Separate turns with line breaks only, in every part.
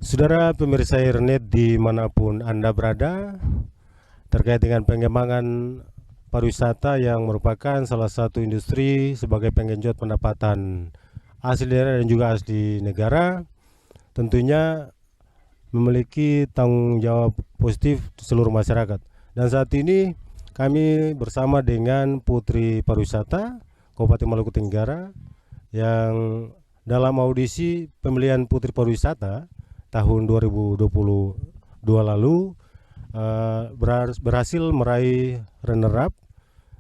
Saudara pemirsa Airnet dimanapun Anda berada, terkait dengan pengembangan pariwisata yang merupakan salah satu industri sebagai penggenjot pendapatan asli daerah dan juga asli negara, tentunya memiliki tanggung jawab positif seluruh masyarakat. Dan saat ini kami bersama dengan Putri Pariwisata Kabupaten Maluku Tenggara yang dalam audisi pemilihan Putri Pariwisata tahun 2022 lalu berhasil meraih runner up,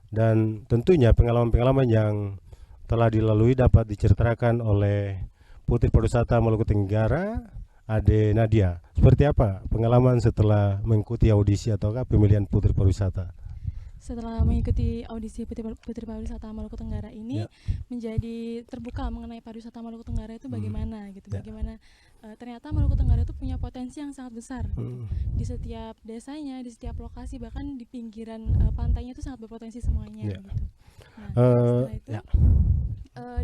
dan tentunya pengalaman-pengalaman yang telah dilalui dapat diceritakan oleh Putri Pariwisata Maluku Tenggara, Ade Nadia. Seperti apa pengalaman setelah mengikuti audisi ataukah pemilihan Putri Pariwisata?
Setelah mengikuti audisi Putri Pariwisata Maluku Tenggara ini,
Ya.
menjadi terbuka mengenai pariwisata Maluku Tenggara itu bagaimana gitu.
Ya.
Bagaimana ternyata Maluku Tenggara itu punya potensi yang sangat besar gitu.
Hmm.
Di setiap desanya, di setiap lokasi, bahkan di pinggiran pantainya itu sangat berpotensi semuanya
Ya.
gitu. Nah, setelah itu
Ya.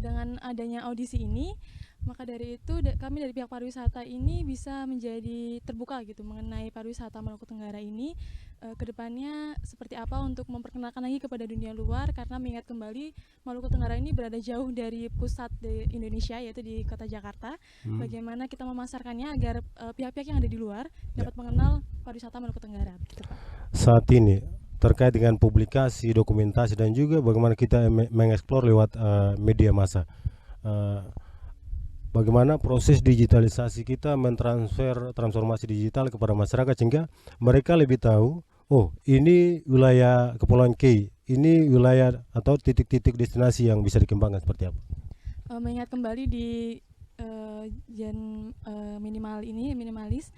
dengan adanya audisi ini, maka dari itu kami dari pihak pariwisata ini bisa menjadi terbuka gitu mengenai pariwisata Maluku Tenggara ini kedepannya seperti apa untuk memperkenalkan lagi kepada dunia luar, karena mengingat kembali Maluku Tenggara ini berada jauh dari pusat di Indonesia, yaitu di kota Jakarta. Bagaimana kita memasarkannya agar pihak-pihak yang ada di luar dapat mengenal pariwisata Maluku Tenggara gitu, Pak.
Saat ini terkait dengan publikasi, dokumentasi, dan juga bagaimana kita mengeksplor lewat media massa. Bagaimana proses digitalisasi kita mentransfer transformasi digital kepada masyarakat sehingga mereka lebih tahu, oh ini wilayah Kepulauan K, ini wilayah atau titik-titik destinasi yang bisa dikembangkan seperti apa?
Mengingat kembali di minimalis,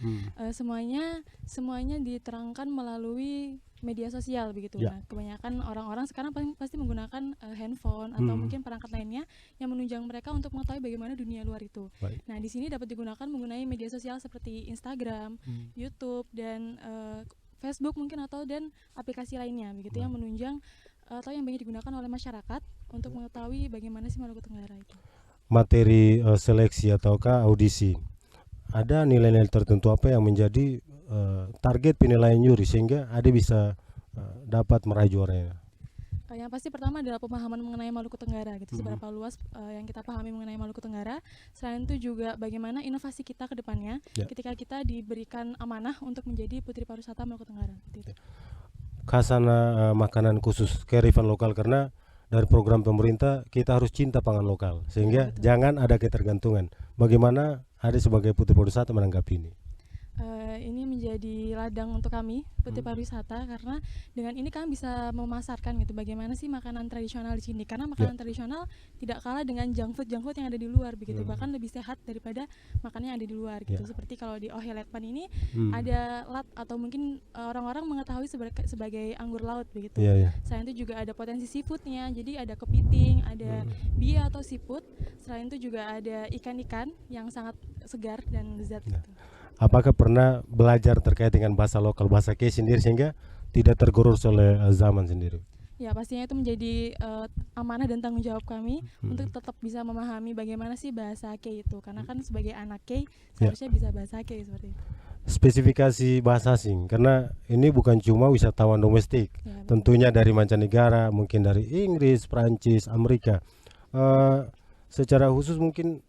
semuanya diterangkan melalui media sosial begitu.
Ya.
Nah, kebanyakan orang-orang sekarang pasti menggunakan handphone atau mungkin perangkat lainnya yang menunjang mereka untuk mengetahui bagaimana dunia luar itu.
Baik.
Nah, di sini dapat digunakan menggunakan media sosial seperti Instagram, YouTube, dan Facebook mungkin, dan aplikasi lainnya begitu yang menunjang atau yang banyak digunakan oleh masyarakat untuk mengetahui bagaimana sih Maluku Tenggara itu.
Materi seleksi ataukah audisi, ada nilai-nilai tertentu apa yang menjadi target penilaian juri sehingga ada bisa dapat meraih juaranya?
Yang pasti pertama adalah pemahaman mengenai Maluku Tenggara gitu, seberapa luas yang kita pahami mengenai Maluku Tenggara. Selain itu juga bagaimana inovasi kita ke depannya ketika kita diberikan amanah untuk menjadi Putri Pariwisata Maluku Tenggara gitu.
Khasana makanan khusus kearifan lokal, karena dari program pemerintah kita harus cinta pangan lokal sehingga jangan ada ketergantungan. Bagaimana ada sebagai Putri Pariwisata menanggapi ini?
Ini menjadi ladang untuk kami Putri Pariwisata, karena dengan ini kami bisa memasarkan gitu bagaimana sih makanan tradisional di sini, karena makanan tradisional tidak kalah dengan junk food yang ada di luar begitu, bahkan lebih sehat daripada makanan yang ada di luar gitu. Seperti kalau di Oheletpan ini ada lat atau mungkin orang-orang mengetahui sebagai anggur laut begitu. Selain itu juga ada potensi seafoodnya, jadi ada kepiting, ada bia atau seafood. Selain itu juga ada ikan-ikan yang sangat segar dan lezat gitu.
Apakah pernah belajar terkait dengan bahasa lokal, bahasa K sendiri sehingga tidak tergerus oleh zaman sendiri?
Ya, pastinya itu menjadi amanah dan tanggung jawab kami untuk tetap bisa memahami bagaimana sih bahasa K itu, karena kan sebagai anak K seharusnya bisa bahasa K seperti itu.
Spesifikasi bahasa asing, karena ini bukan cuma wisatawan domestik, tentunya dari mancanegara, mungkin dari Inggris, Prancis, Amerika. Secara khusus mungkin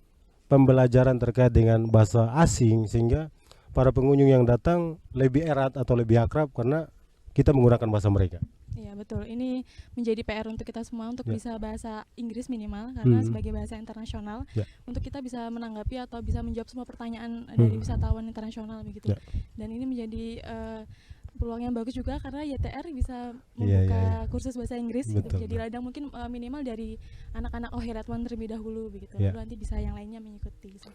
pembelajaran terkait dengan bahasa asing sehingga para pengunjung yang datang lebih erat atau lebih akrab karena kita menggunakan bahasa mereka.
Iya, betul. Ini menjadi PR untuk kita semua untuk bisa bahasa Inggris minimal, karena sebagai bahasa internasional untuk kita bisa menanggapi atau bisa menjawab semua pertanyaan dari wisatawan internasional begitu. Dan ini menjadi peluang yang bagus juga karena YTR bisa membuka kursus bahasa Inggris gitu, jadi ladang mungkin minimal dari anak-anak Oheletpan terlebih dahulu begitu. Lalu nanti bisa yang lainnya mengikuti gitu.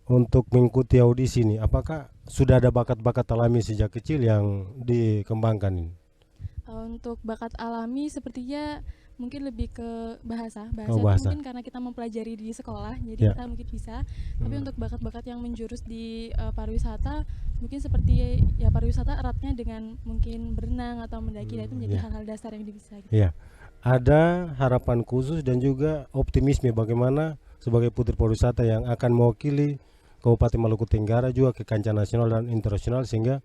Untuk mengikuti audisi ini, apakah sudah ada bakat-bakat alami sejak kecil yang dikembangkan ini?
Untuk bakat alami sepertinya mungkin lebih ke bahasa
bahasa.
Mungkin karena kita mempelajari di sekolah, jadi kita mungkin bisa. Tapi untuk bakat-bakat yang menjurus di pariwisata, mungkin seperti pariwisata eratnya dengan mungkin berenang atau mendaki, itu menjadi hal-hal dasar yang bisa gitu.
Ada harapan khusus dan juga optimisme bagaimana sebagai Putri Pariwisata yang akan mewakili Kabupaten Maluku Tenggara juga ke kancah nasional dan internasional, sehingga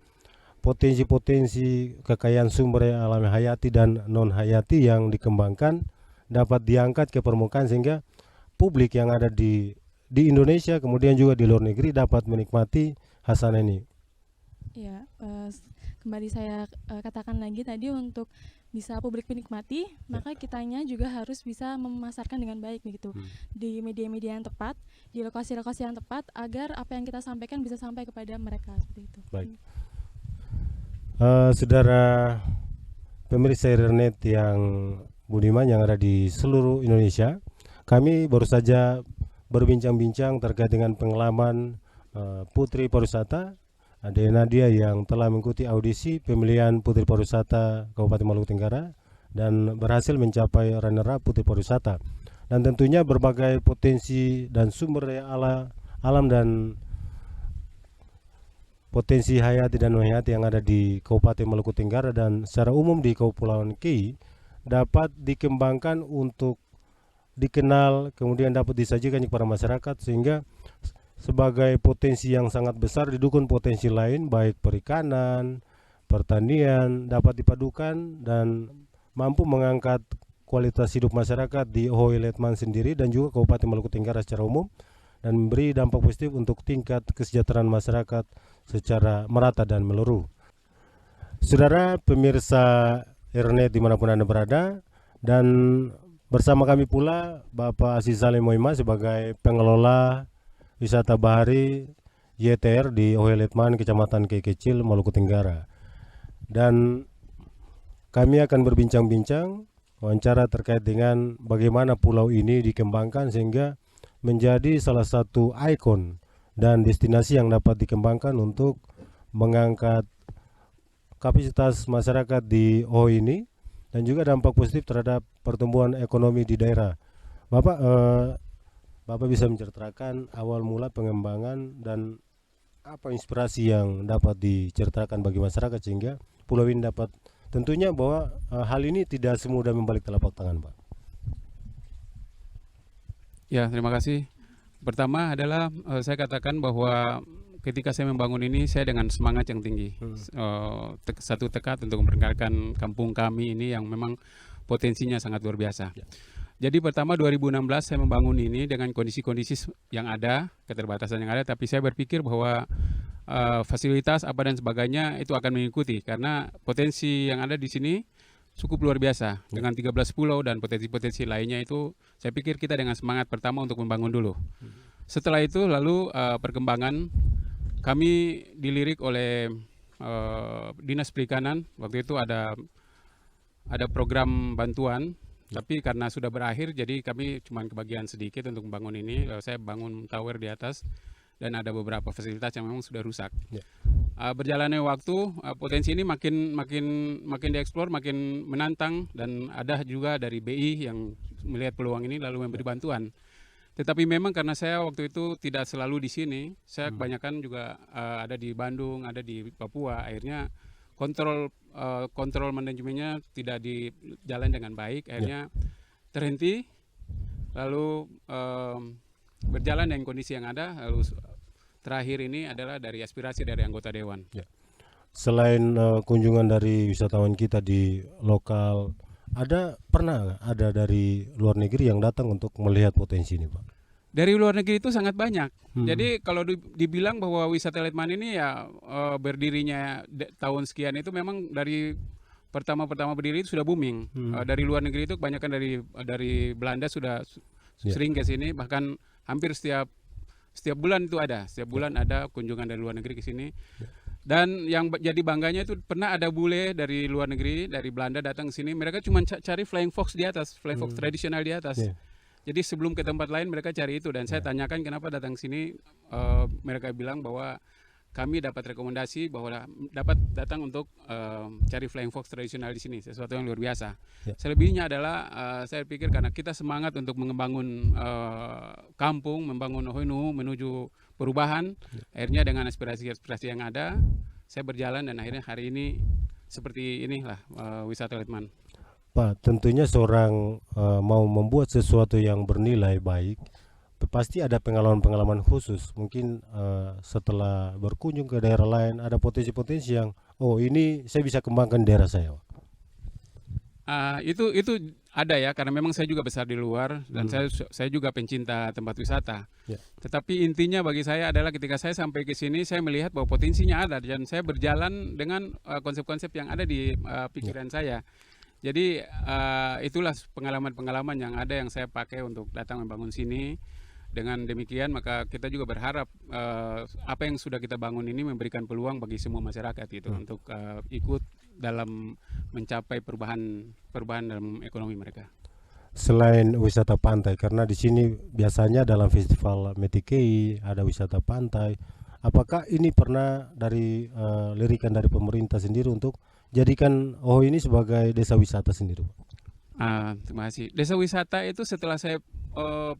potensi-potensi kekayaan sumber daya alam hayati dan non hayati yang dikembangkan dapat diangkat ke permukaan, sehingga publik yang ada di Indonesia kemudian juga di luar negeri dapat menikmati hasanah ini.
Ya, kembali saya katakan lagi tadi, untuk bisa publik menikmati, maka kitanya juga harus bisa memasarkan dengan baik begitu, di media-media yang tepat, di lokasi-lokasi yang tepat, agar apa yang kita sampaikan bisa sampai kepada mereka seperti itu.
Baik. Saudara pemirsa Internet yang budiman yang ada di seluruh Indonesia, kami baru saja berbincang-bincang terkait dengan pengalaman Putri Pariwisata Ade Nadia yang telah mengikuti audisi pemilihan Putri Pariwisata Kabupaten Maluku Tenggara dan berhasil mencapai runner-up Putri Pariwisata. Dan tentunya berbagai potensi dan sumber daya alam dan potensi hayati dan non hayati yang ada di Kabupaten Maluku Tenggara dan secara umum di Kepulauan Kei dapat dikembangkan untuk dikenal, kemudian dapat disajikan kepada masyarakat, sehingga sebagai potensi yang sangat besar didukung potensi lain baik perikanan, pertanian dapat dipadukan dan mampu mengangkat kualitas hidup masyarakat di Ohoi Letman sendiri dan juga Kabupaten Maluku Tenggara secara umum, dan memberi dampak positif untuk tingkat kesejahteraan masyarakat secara merata dan menyeluruh. Saudara pemirsa Internet dimanapun Anda berada, dan bersama kami pula Bapak Aziz Salim Moima sebagai pengelola wisata bahari YTR di Ohoi Letman, Kecamatan Kei Kecil, Maluku Tenggara. Dan kami akan berbincang-bincang wawancara terkait dengan bagaimana pulau ini dikembangkan sehingga menjadi salah satu ikon dan destinasi yang dapat dikembangkan untuk mengangkat kapasitas masyarakat di Ohoi ini dan juga dampak positif terhadap pertumbuhan ekonomi di daerah. Bapak bisa menceritakan awal mula pengembangan dan apa inspirasi yang dapat diceritakan bagi masyarakat sehingga pulau ini dapat, tentunya bahwa hal ini tidak semudah membalik telapak tangan, Pak.
Ya, terima kasih. Pertama adalah saya katakan bahwa ketika saya membangun ini saya dengan semangat yang tinggi. Satu tekad untuk memperkenalkan kampung kami ini yang memang potensinya sangat luar biasa. Ya. Jadi pertama 2016 saya membangun ini dengan kondisi-kondisi yang ada, keterbatasan yang ada, tapi saya berpikir bahwa fasilitas apa dan sebagainya itu akan mengikuti karena potensi yang ada di sini cukup luar biasa dengan 13 pulau dan potensi-potensi lainnya. Itu saya pikir kita dengan semangat pertama untuk membangun dulu. Setelah itu lalu perkembangan kami dilirik oleh Dinas Perikanan. Waktu itu ada program bantuan, tapi karena sudah berakhir jadi kami cuma kebagian sedikit untuk membangun ini. Saya bangun tower di atas dan ada beberapa fasilitas yang memang sudah rusak. Berjalannya waktu, potensi ini makin dieksplor, makin menantang, dan ada juga dari BI yang melihat peluang ini lalu memberi bantuan. Tetapi memang karena saya waktu itu tidak selalu di sini, saya kebanyakan juga ada di Bandung, ada di Papua. Akhirnya kontrol manajemennya tidak dijalan dengan baik, akhirnya terhenti, lalu berjalan dengan kondisi yang ada, lalu terakhir ini adalah dari aspirasi dari anggota dewan. Ya.
Selain kunjungan dari wisatawan kita di lokal, pernah ada dari luar negeri yang datang untuk melihat potensi ini, Pak?
Dari luar negeri itu sangat banyak. Jadi kalau dibilang bahwa wisata Letman ini ya berdirinya tahun sekian itu memang dari pertama berdiri itu sudah booming. Dari luar negeri itu kebanyakan dari Belanda sudah sering ke sini, bahkan hampir setiap bulan itu ada. Setiap bulan ada kunjungan dari luar negeri ke sini. Dan yang jadi bangganya itu pernah ada bule dari luar negeri, dari Belanda datang ke sini. Mereka cuma cari flying fox di atas, flying fox tradisional di atas. Jadi sebelum ke tempat lain mereka cari itu, dan saya tanyakan kenapa datang ke sini. Mereka bilang bahwa kami dapat rekomendasi bahwa dapat datang untuk cari flying fox tradisional di sini, sesuatu yang luar biasa. Selebihnya adalah saya pikir karena kita semangat untuk membangun kampung, membangun Ohoi menuju perubahan. Akhirnya dengan aspirasi yang ada, saya berjalan dan akhirnya hari ini seperti inilah wisata Letman.
Pak, tentunya seorang mau membuat sesuatu yang bernilai baik, pasti ada pengalaman-pengalaman khusus. Mungkin setelah berkunjung ke daerah lain ada potensi-potensi yang oh ini saya bisa kembangkan di daerah saya, Pak.
Itu ada ya, karena memang saya juga besar di luar dan saya juga pencinta tempat wisata.
Ya.
Tetapi intinya bagi saya adalah ketika saya sampai ke sini saya melihat bahwa potensinya ada dan saya berjalan dengan konsep-konsep yang ada di pikiran saya. Jadi itulah pengalaman-pengalaman yang ada yang saya pakai untuk datang membangun sini. Dengan demikian maka kita juga berharap apa yang sudah kita bangun ini memberikan peluang bagi semua masyarakat itu untuk ikut dalam mencapai perubahan dalam ekonomi mereka.
Selain wisata pantai, karena di sini biasanya dalam festival Metikei ada wisata pantai. Apakah ini pernah dari lirikan dari pemerintah sendiri untuk jadikan ini sebagai desa wisata sendiri, Pak?
Terima kasih. Desa wisata itu setelah saya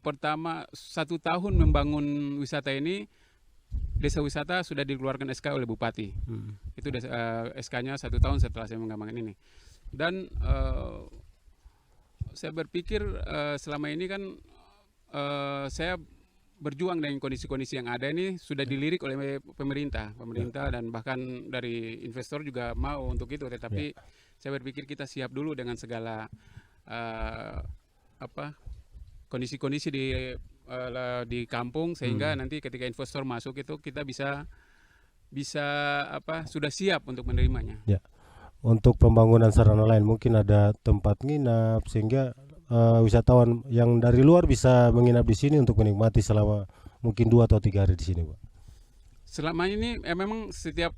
pertama 1 tahun membangun wisata ini, desa wisata sudah dikeluarkan SK oleh Bupati. Itu SK-nya 1 tahun setelah saya mengembangkan ini. Dan saya berpikir selama ini kan saya berjuang dengan kondisi-kondisi yang ada ini sudah dilirik oleh pemerintah dan bahkan dari investor juga mau untuk itu. Tetapi saya berpikir kita siap dulu dengan segala kondisi-kondisi di kampung sehingga nanti ketika investor masuk itu kita bisa sudah siap untuk menerimanya.
Ya. Untuk pembangunan sarana lain mungkin ada tempat nginap sehingga wisatawan yang dari luar bisa menginap di sini untuk menikmati selama mungkin 2 atau 3 hari di sini, Pak.
Selama ini memang setiap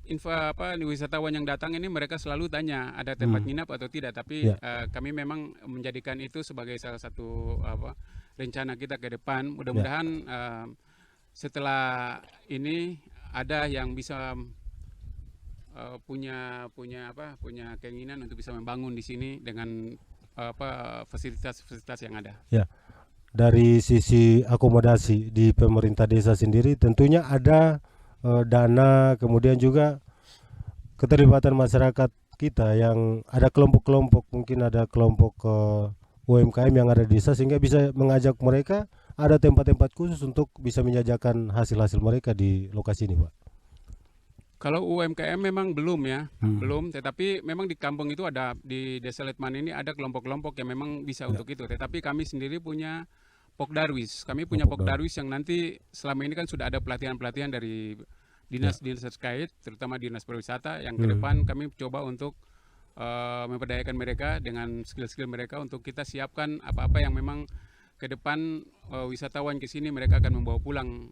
wisatawan yang datang ini mereka selalu tanya ada tempat nginap atau tidak, tapi kami memang menjadikan itu sebagai salah satu rencana kita ke depan. Mudah-mudahan setelah ini ada yang bisa punya keinginan untuk bisa membangun di sini dengan fasilitas-fasilitas yang ada.
Ya. Dari sisi akomodasi di pemerintah desa sendiri tentunya ada dana, kemudian juga keterlibatan masyarakat kita yang ada kelompok-kelompok, mungkin ada kelompok UMKM yang ada di desa sehingga bisa mengajak mereka ada tempat-tempat khusus untuk bisa menjajakan hasil-hasil mereka di lokasi ini, Pak.
Kalau UMKM memang belum ya, belum. Tetapi memang di kampung itu ada, di Desa Letman ini ada kelompok-kelompok yang memang bisa untuk itu. Tetapi kami sendiri punya Pokdarwis. Kami punya Pokdarwis yang nanti selama ini kan sudah ada pelatihan-pelatihan dari dinas-dinas terkait, terutama dinas pariwisata yang ke depan kami coba untuk memperdayakan mereka dengan skill-skill mereka untuk kita siapkan apa-apa yang memang ke depan wisatawan ke sini mereka akan membawa pulang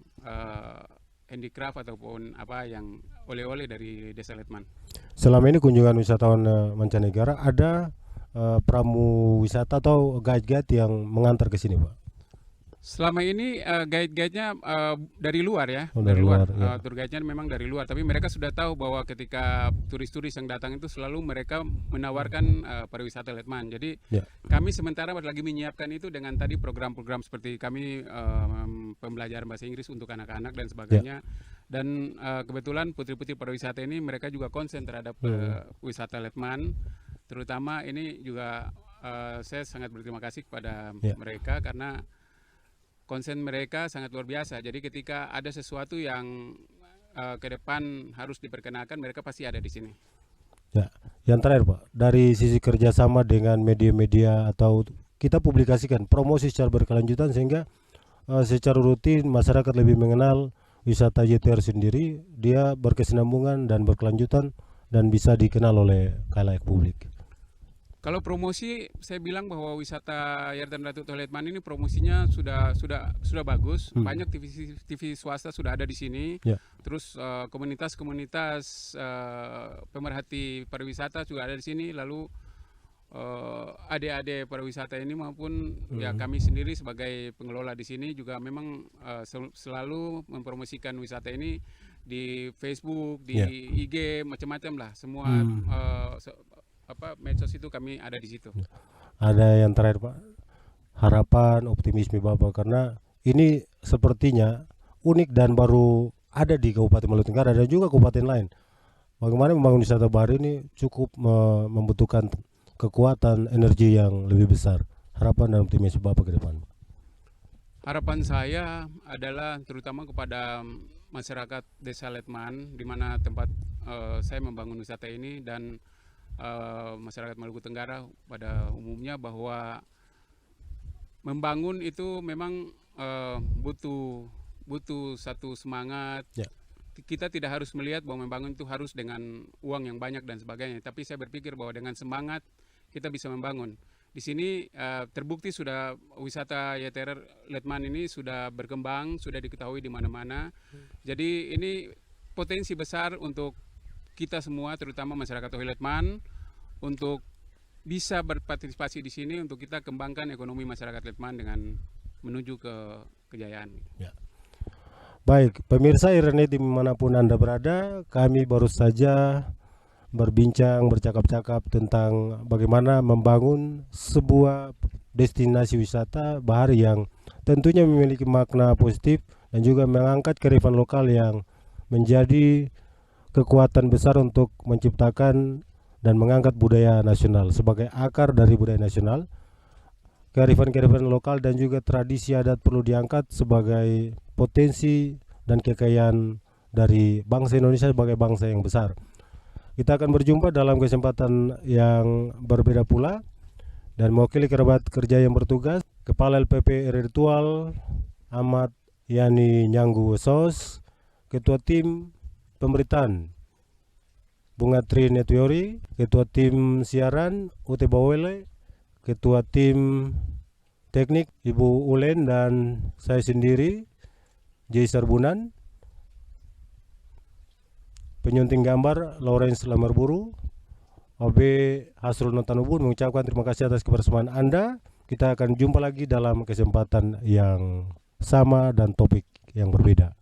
handicraft ataupun apa yang oleh-oleh dari Desa Letman.
Selama ini kunjungan wisatawan mancanegara ada pramu wisata atau guide-guide yang mengantar ke sini, Pak?
Selama ini guide-guide-nya dari luar ya,
dari luar.
Tour guide-nya memang dari luar. Tapi mereka sudah tahu bahwa ketika turis-turis yang datang itu selalu mereka menawarkan pariwisata Letman. Jadi kami sementara lagi menyiapkan itu dengan tadi program-program seperti kami pembelajaran bahasa Inggris untuk anak-anak dan sebagainya. Dan kebetulan putri-putri pariwisata ini mereka juga konsen terhadap wisata Letman. Terutama ini juga saya sangat berterima kasih kepada mereka karena konsen mereka sangat luar biasa. Jadi ketika ada sesuatu yang ke depan harus diperkenalkan, mereka pasti ada di sini.
Ya, yang terakhir, Pak, dari sisi kerjasama dengan media-media atau kita publikasikan promosi secara berkelanjutan sehingga secara rutin masyarakat lebih mengenal wisata YTR sendiri, dia berkesinambungan dan berkelanjutan dan bisa dikenal oleh khalayak publik.
Kalau promosi, saya bilang bahwa wisata Yardan Ratu Letman ini promosinya sudah bagus. Banyak TV swasta sudah ada di sini. Terus komunitas-komunitas pemerhati pariwisata juga ada di sini. Lalu adik-adik pariwisata ini maupun ya kami sendiri sebagai pengelola di sini juga memang selalu mempromosikan wisata ini di Facebook, di IG, macam-macam lah. Semua medsos itu kami ada di situ.
Ada yang terakhir, Pak, harapan optimisme Bapak karena ini sepertinya unik dan baru ada di Kabupaten Maluku Tenggara dan juga kabupaten lain. Bagaimana membangun wisata baru ini cukup membutuhkan kekuatan energi yang lebih besar. Harapan dan optimisme Bapak ke depan.
Harapan saya adalah terutama kepada masyarakat Desa Letman, di mana tempat saya membangun wisata ini, dan masyarakat Maluku Tenggara pada umumnya, bahwa membangun itu memang butuh satu semangat.
Ya.
Kita tidak harus melihat bahwa membangun itu harus dengan uang yang banyak dan sebagainya, tapi saya berpikir bahwa dengan semangat kita bisa membangun. Di sini terbukti sudah wisata YTR Letman ini sudah berkembang, sudah diketahui di mana-mana. Jadi ini potensi besar untuk kita semua, terutama masyarakat Ohi Letman, untuk bisa berpartisipasi di sini untuk kita kembangkan ekonomi masyarakat Letman dengan menuju ke kejayaan.
Ya. Baik, pemirsa Irene dimanapun Anda berada, kami baru saja berbincang, bercakap-cakap tentang bagaimana membangun sebuah destinasi wisata bahari yang tentunya memiliki makna positif dan juga mengangkat kearifan lokal yang menjadi kekuatan besar untuk menciptakan dan mengangkat budaya nasional sebagai akar dari budaya nasional. Kearifan-kearifan lokal dan juga tradisi adat perlu diangkat sebagai potensi dan kekayaan dari bangsa Indonesia sebagai bangsa yang besar. Kita akan berjumpa dalam kesempatan yang berbeda pula, dan mewakili kerabat kerja yang bertugas, Kepala LPP Virtual Ahmad Yani Nyanggu Sos, Ketua Tim Pemberitaan Bunga Tri Netwiori, Ketua Tim Siaran Ute Bawele, Ketua Tim Teknik Ibu Ulen, dan saya sendiri Jay Sarbunan. Penyunting gambar Lawrence Lamarburu. OB Hasrul Notanubun mengucapkan terima kasih atas kebersamaan Anda. Kita akan jumpa lagi dalam kesempatan yang sama dan topik yang berbeda.